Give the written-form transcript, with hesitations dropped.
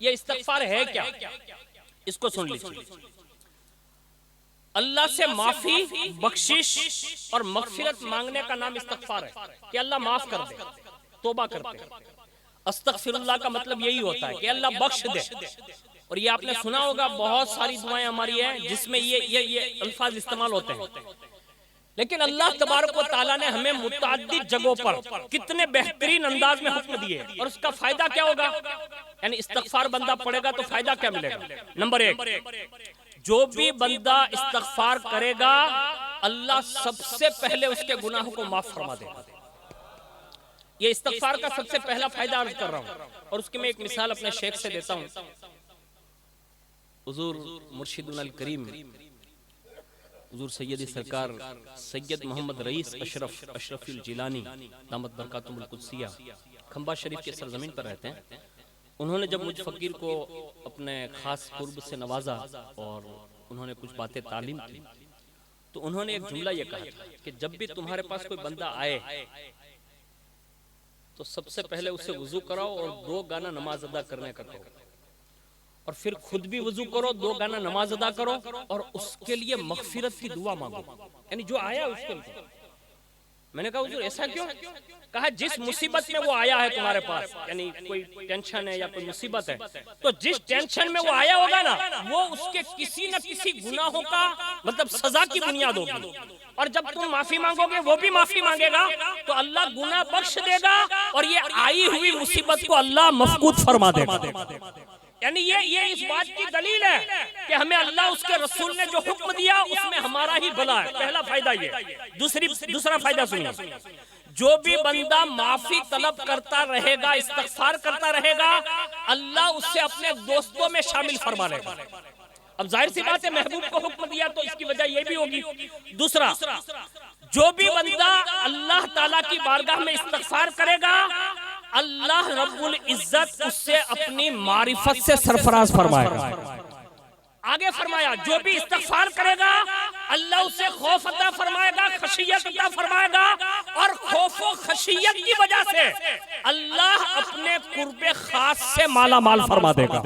ये इस्तगफार है क्या? इसको सुन लीजिए। अल्लाह से माफी, बख्शिश और मगफिरत मांगने का नाम इस्तगफार है कि अल्लाह माफ कर दे, तौबा करते हैं। अस्तगफिरुल्लाह का मतलब यही होता है कि अल्लाह बख्श दे। और ये आपने सुना होगा, बहुत सारी दुआएं हमारी हैं जिसमें ये अल्फाज इस्तेमाल होते हैं। लेकिन अल्लाह तबारक व तआला ने हमें मुतअद्दिद जगहों पर कितने बेहतरीन अंदाज में हुक्म दिए, और उसका फायदा क्या होगा? यानी इस्तगफार बंदा पढ़ेगा तो फायदा क्या मिलेगा? नंबर 1, जो भी बंदा इस्तगफार करेगा अल्लाह सबसे पहले उसके गुनाहों को माफ फरमा देगा। ये इस्तगफार का सबसे पहला फायदा अर्ज कर रहा हूं, और उसकी मैं एक मिसाल अपने शेख से देता हूं। हुजूर मुर्शिदुल अल करीम हुजूर सैयदी सरकार सैयद मोहम्मद रईस अशरफुल जिलानी दामत बरकातुहुल कुद्सिया खंबा शरीफ के सरजमीन पर रहते हैं। उन्होंने जब मुझ फकीर को अपने खास कुर्ब से नवाजा और उन्होंने कुछ बातें तालीम की, तो उन्होंने एक जुमला ये कहा था कि जब भी तुम्हारे पास कोई बंदा आए तो सबसे पहले उसे वुजू कराओ और 2 गाना नमाज अदा करने का कहो, और फिर खुद भी वुजू करो, 2 गाना नमाज अदा करो, और उसके लिए मगफिरत की दुआ मांगो। यानी जो आया उसके लिए। मैंने कहा हुजूर ऐसा क्यों? कहा जिस मुसीबत में वो आया है तुम्हारे पास, यानी कोई टेंशन है या कोई मुसीबत है, तो जिस टेंशन में वो आया होगा ना, वो उसके किसी न किसी गुनाहों का मतलब सजा की बुनियाद होगी। और जब तुम माफी मांगोगे वो भी माफी मांगेगा, तो अल्लाह गुनाह बख्श देगा और ये आई हुई मुसीबत को अल्लाह मफकूद फरमा देगा। यानी ये इस बात की दलील है कि हमें अल्लाह उसके रसूल ने जो हुक्म दिया उसमें हमारा ही भला है। पहला फायदा ये। दूसरा फायदा सुनिए, जो भी बंदा माफी तलब करता रहेगा, इस्तगफार करता रहेगा, अल्लाह उससे अपने दोस्तों में शामिल फरमा लेगा। अब जाहिर सी बात है, महबूब को हुक्म दिया तो इसकी वजह ये भी होगी। दूसरा, जो भी बंदा अल्लाह ताला की बारगाह में इस्तगफार करेगा, अल्लाह रब्बुल इज्जत उससे अपनी मारिफत से सरफराज फरमाएगा। आगे फरमाया, जो भी इस्तगफार करेगा अल्लाह उसे खौफ अता फरमाएगा, खशियत अता फरमाएगा, और खौफो खशियत की वजह से अल्लाह अपने कुर्बे खास से माला माल फरमा देगा।